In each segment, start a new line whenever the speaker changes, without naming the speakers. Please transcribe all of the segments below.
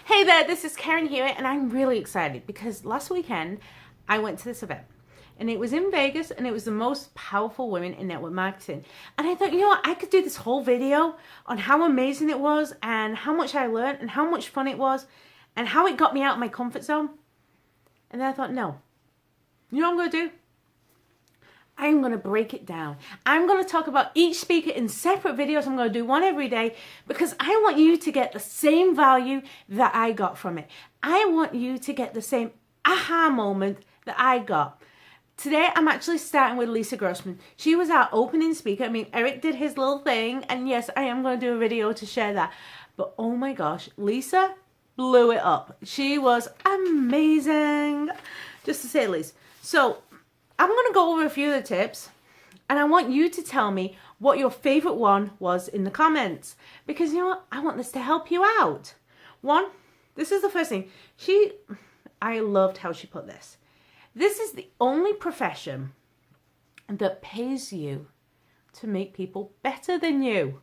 Hey there, this is Karen Hewitt, and I'm really excited because last weekend I went to this event. And it was in Vegas, and it was the most powerful women in network marketing. And I thought, you know what, I could do this whole video on how amazing it was, and how much I learned, and how much fun it was, and how it got me out of my comfort zone. And then I thought, no. You know what I'm going to do? I'm going to break it down. I'm going to talk about each speaker in separate videos. I'm going to do one every day because I want you to get the same value that I got from it. I want you to get the same aha moment that I got. Today, I'm actually starting with Lisa Grossman. She was our opening speaker. I mean, Eric did his little thing, and yes, I am going to do a video to share that. But oh my gosh, Lisa blew it up. She was amazing, just to say the least. So I'm going to go over a few of the tips, and I want you to tell me what your favorite one was in the comments, because you know what? I want this to help you out. One, this is the first thing. I loved how she put this. This is the only profession that pays you to make people better than you.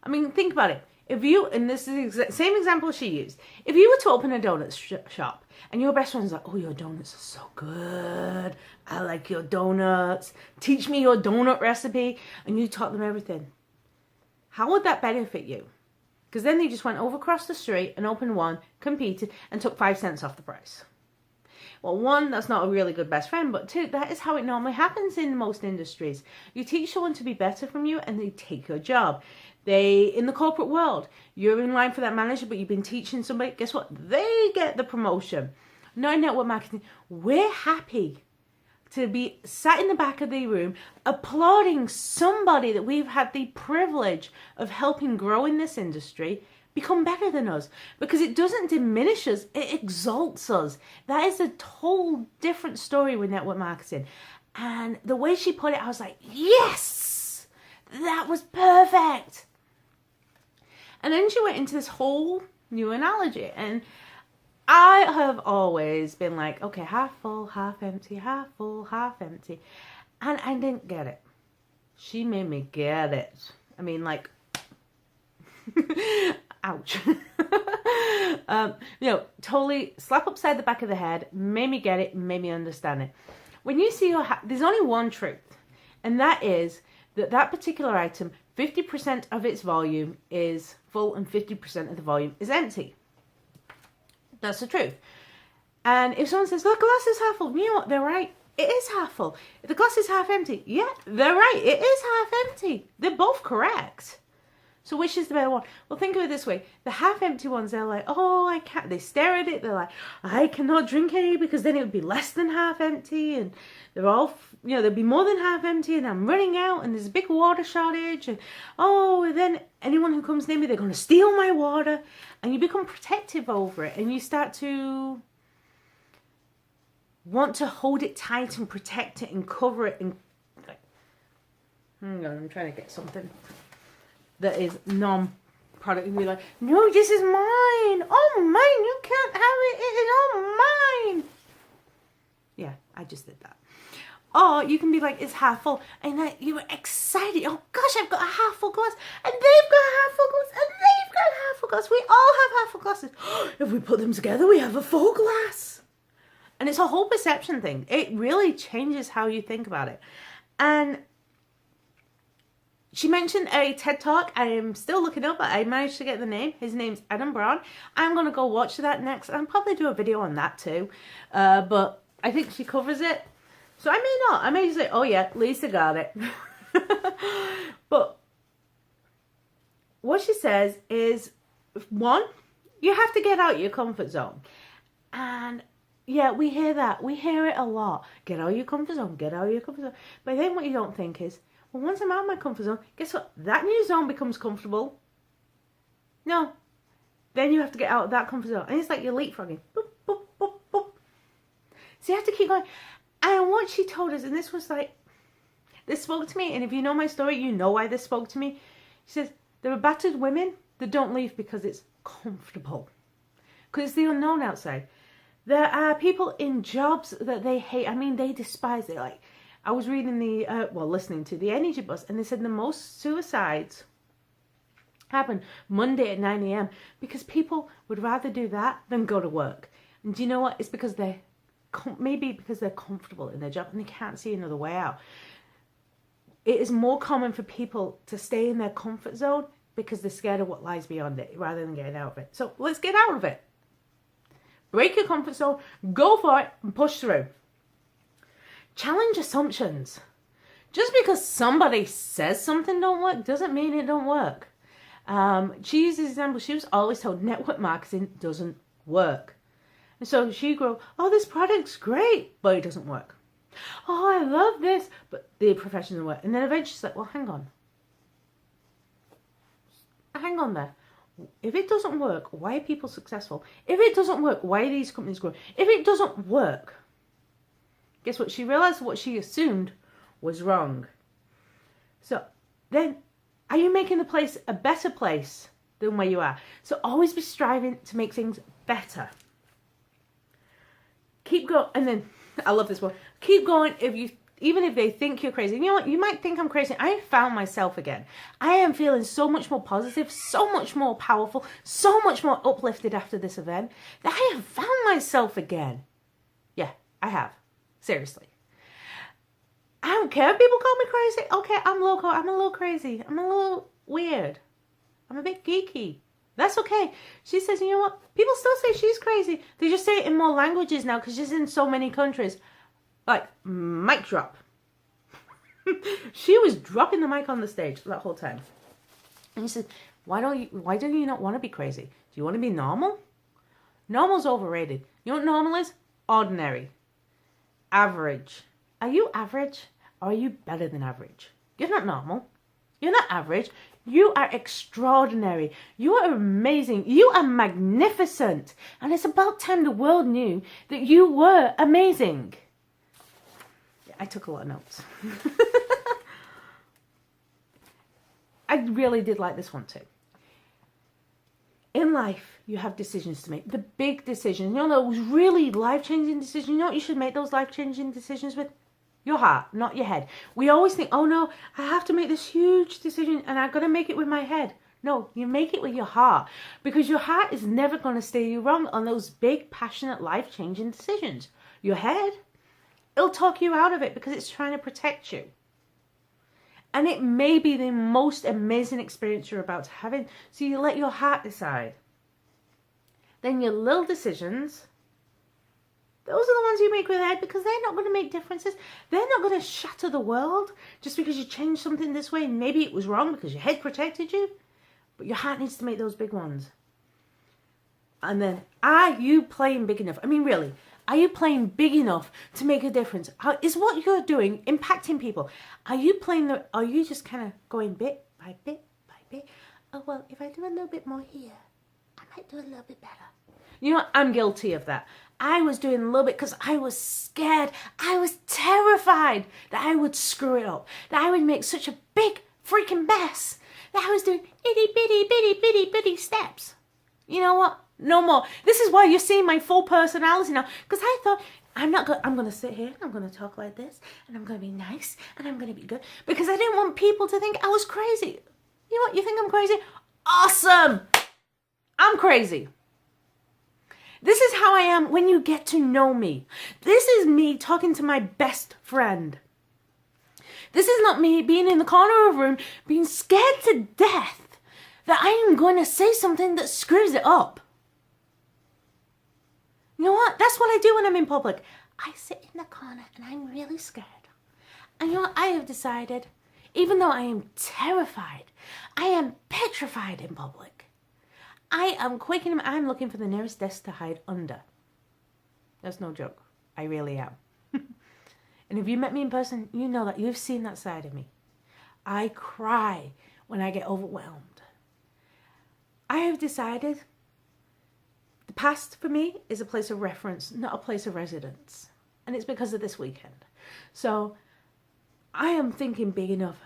I mean, think about it. If you, and this is the same example she used, if you were to open a donut shop and your best friend's like, oh, your donuts are so good, I like your donuts, teach me your donut recipe, and you taught them everything, how would that benefit you? Because then they just went over across the street and opened one, competed, and took 5 cents off the price. Well, one, that's not a really good best friend, but two, that is how it normally happens in most industries. You teach someone to be better from you and they take your job. In the corporate world, you're in line for that manager, but you've been teaching somebody, guess what? They get the promotion. Not in network marketing. We're happy to be sat in the back of the room applauding somebody that we've had the privilege of helping grow in this industry become better than us, because it doesn't diminish us, it exalts us. That is a whole different story with network marketing. And the way she put it, I was like, yes, that was perfect. And then she went into this whole new analogy, and I have always been like, okay, half full, half empty, half full, half empty. And I didn't get it. She made me get it. I mean, like, ouch. Totally slap upside the back of the head, made me get it, made me understand it. When you see there's only one truth, and that is that particular item, 50% of its volume is full and 50% of the volume is empty. That's the truth. And if someone says, the glass is half full, you know what, they're right. It is half full. If the glass is half empty, yeah, they're right. It is half empty. They're both correct. So which is the better one? Well, think of it this way. The half-empty ones, they're like, oh, I can't. They stare at it. They're like, I cannot drink any because then it would be less than half-empty. And they're all, there'd be more than half-empty and I'm running out and there's a big water shortage. And and then anyone who comes near me, they're going to steal my water. And you become protective over it. And you start to want to hold it tight and protect it and cover it. And hang on, I'm trying to get something that is non-product, and be like, no, this is mine. Oh, mine. You can't have it. It is all mine. Yeah, I just did that. Or you can be like, it's half full, and you were excited. Oh gosh, I've got a half full glass, and they've got a half full glass, and they've got a half full glass. We all have half full glasses. If we put them together, we have a full glass. And it's a whole perception thing. It really changes how you think about it. And she mentioned a TED Talk. I am still looking up, but I managed to get the name. His name's Adam Brown. I'm going to go watch that next. I'll probably do a video on that too. But I think she covers it. So I may not. I may just say, oh yeah, Lisa got it. But what she says is, one, you have to get out your comfort zone. And yeah, we hear that. We hear it a lot. Get out of your comfort zone. Get out of your comfort zone. But then what you don't think is, well, once I'm out of my comfort zone, guess what? That new zone becomes comfortable. No. Then you have to get out of that comfort zone. And it's like you're leapfrogging. Boop, boop, boop, boop. So you have to keep going. And what she told us, and this was like, this spoke to me. And if you know my story, you know why this spoke to me. She says, there are battered women that don't leave because it's comfortable. Because it's the unknown outside. There are people in jobs that they hate. I mean, they despise it. Like, I was reading listening to the Energy Bus, and they said the most suicides happen Monday at 9 a.m. because people would rather do that than go to work. And do you know what? It's because maybe because they're comfortable in their job and they can't see another way out. It is more common for people to stay in their comfort zone because they're scared of what lies beyond it rather than getting out of it. So let's get out of it. Break your comfort zone, go for it, and push through. Challenge assumptions. Just because somebody says something don't work doesn't mean it don't work. She uses an example. She was always told network marketing doesn't work. And so she grew, oh, this product's great, but it doesn't work. Oh, I love this, but the profession doesn't work. And then eventually she's like, well, hang on. Hang on there. If it doesn't work, why are people successful? If it doesn't work, why are these companies growing? If it doesn't work, guess what? She realized what she assumed was wrong. So then, are you making the place a better place than where you are? So always be striving to make things better. Keep going, and then I love this one. Keep going even if they think you're crazy. You know what? You might think I'm crazy. I found myself again. I am feeling so much more positive, so much more powerful, so much more uplifted after this event that I have found myself again. Yeah, I have. Seriously. I don't care if people call me crazy. Okay, I'm local. I'm a little crazy. I'm a little weird. I'm a bit geeky. That's okay. She says, you know what? People still say she's crazy. They just say it in more languages now because she's in so many countries. Like, mic drop. She was dropping the mic on the stage that whole time. And he said, why do you not want to be crazy? Do you want to be normal? Normal's overrated. You know what normal is? Ordinary. Average. Are you average? Or are you better than average? You're not normal. You're not average. You are extraordinary. You are amazing. You are magnificent. And it's about time the world knew that you were amazing. I took a lot of notes. I really did like this one too. In life, you have decisions to make. The big decisions. You know those really life-changing decisions? You know what you should make those life-changing decisions with? Your heart, not your head. We always think, oh no, I have to make this huge decision and I've got to make it with my head. No, you make it with your heart. Because your heart is never going to steer you wrong on those big, passionate, life-changing decisions. Your head, it'll talk you out of it because it's trying to protect you. And it may be the most amazing experience you're about to have. So you let your heart decide. Then your little decisions, those are the ones you make with your head because they're not going to make differences. They're not going to shatter the world just because you changed something this way. And maybe it was wrong because your head protected you. But your heart needs to make those big ones. And then, are you playing big enough? I mean, really, are you playing big enough to make a difference? Is what you're doing impacting people? Are you just kind of going bit by bit by bit? Oh, well, if I do a little bit more here, I might do a little bit better. You know what? I'm guilty of that. I was doing a little bit because I was scared. I was terrified that I would screw it up. That I would make such a big freaking mess. That I was doing itty bitty bitty bitty bitty steps. You know what? No more. This is why you're seeing my full personality now. Because I thought, I'm going to sit here, I'm going to talk like this, and I'm going to be nice, and I'm going to be good. Because I didn't want people to think I was crazy. You know what? You think I'm crazy? Awesome! I'm crazy. This is how I am when you get to know me. This is me talking to my best friend. This is not me being in the corner of a room, being scared to death that I am going to say something that screws it up. You know what? That's what I do when I'm in public. I sit in the corner and I'm really scared. And you know what? I have decided, even though I am terrified, I am petrified in public. I am quaking. I'm looking for the nearest desk to hide under. That's no joke. I really am. And if you met me in person, you know that you've seen that side of me. I cry when I get overwhelmed. I have decided the past for me is a place of reference, not a place of residence. And it's because of this weekend. So I am thinking big enough.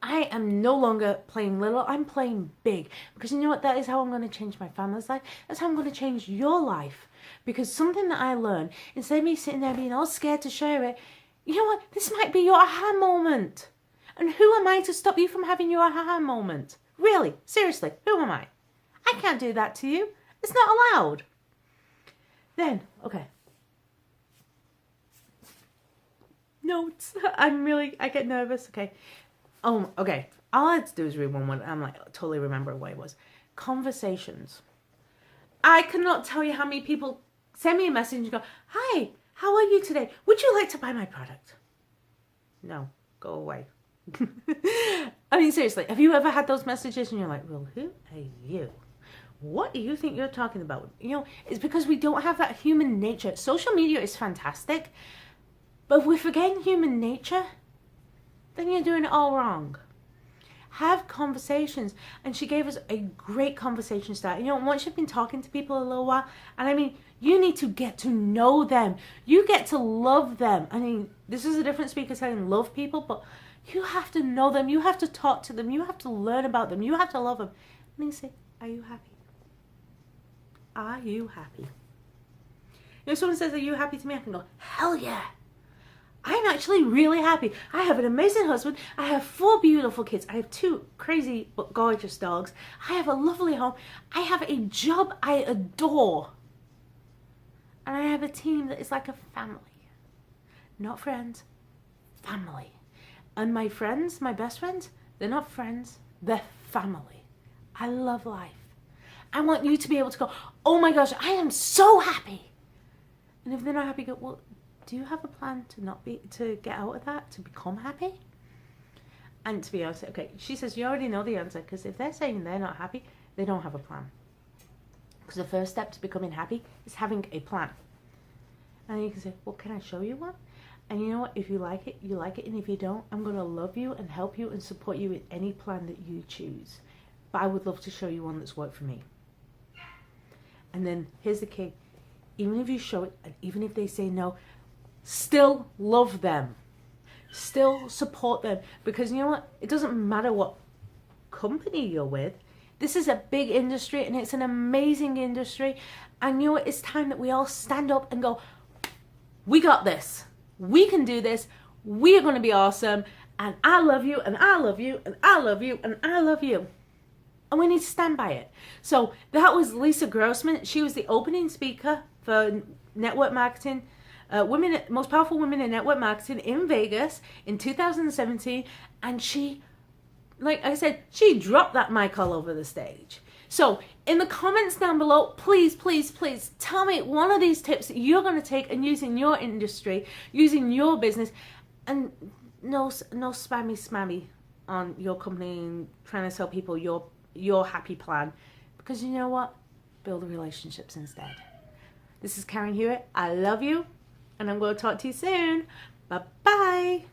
I am no longer playing little, I'm playing big. Because you know what? That is how I'm going to change my family's life. That's how I'm going to change your life. Because something that I learned, instead of me sitting there being all scared to share it, you know what? This might be your aha moment. And who am I to stop you from having your aha moment? Really? Seriously, who am I? I can't do that to you. It's not allowed. Then, okay. Notes. I get nervous. Okay. Oh, okay. All I had to do is read one. I'm like, totally remember what it was. Conversations. I cannot tell you how many people send me a message and go, hi, how are you today? Would you like to buy my product? No, go away. I mean, seriously, have you ever had those messages and you're like, well, who are you? What do you think you're talking about? You know, it's because we don't have that human nature. Social media is fantastic, but if we're forgetting human nature, then you're doing it all wrong. Have conversations. And she gave us a great conversation start. You know, once you've been talking to people a little while, and I mean, you need to get to know them. You get to love them. I mean, this is a different speaker saying love people, but you have to know them. You have to talk to them. You have to learn about them. You have to love them. And then you say, are you happy? Are you happy? If someone says, are you happy to me? I can go, hell yeah. I'm actually really happy. I have an amazing husband. I have 4 beautiful kids. I have 2 crazy but gorgeous dogs. I have a lovely home. I have a job I adore. And I have a team that is like a family. Not friends, family. And my friends, my best friends, they're not friends, they're family. I love life. I want you to be able to go, oh my gosh, I am so happy. And if they're not happy, go, well, do you have a plan to get out of that, to become happy? And to be honest, okay, she says, you already know the answer, because if they're saying they're not happy, they don't have a plan. Because the first step to becoming happy is having a plan. And you can say, well, can I show you one? And you know what? If you like it, you like it. And if you don't, I'm going to love you and help you and support you with any plan that you choose. But I would love to show you one that's worked for me. And then here's the key. Even if you show it, and even if they say no, still love them. Still support them. Because you know what? It doesn't matter what company you're with. This is a big industry and it's an amazing industry. And you know what? It's time that we all stand up and go, we got this. We can do this. We are going to be awesome. And I love you, and I love you, and I love you, and I love you. And we need to stand by it. So that was Lisa Grossman. She was the opening speaker for network marketing, most powerful women in network marketing in Vegas in 2017. And she, like I said, she dropped that mic all over the stage. So in the comments down below, please, please, please tell me one of these tips that you're going to take and use in your industry, using your business, and no spammy on your company and trying to sell people your happy plan. Because you know what? Build relationships instead. This is Karen Hewitt. I love you, and I'm going to talk to you soon. Bye-bye.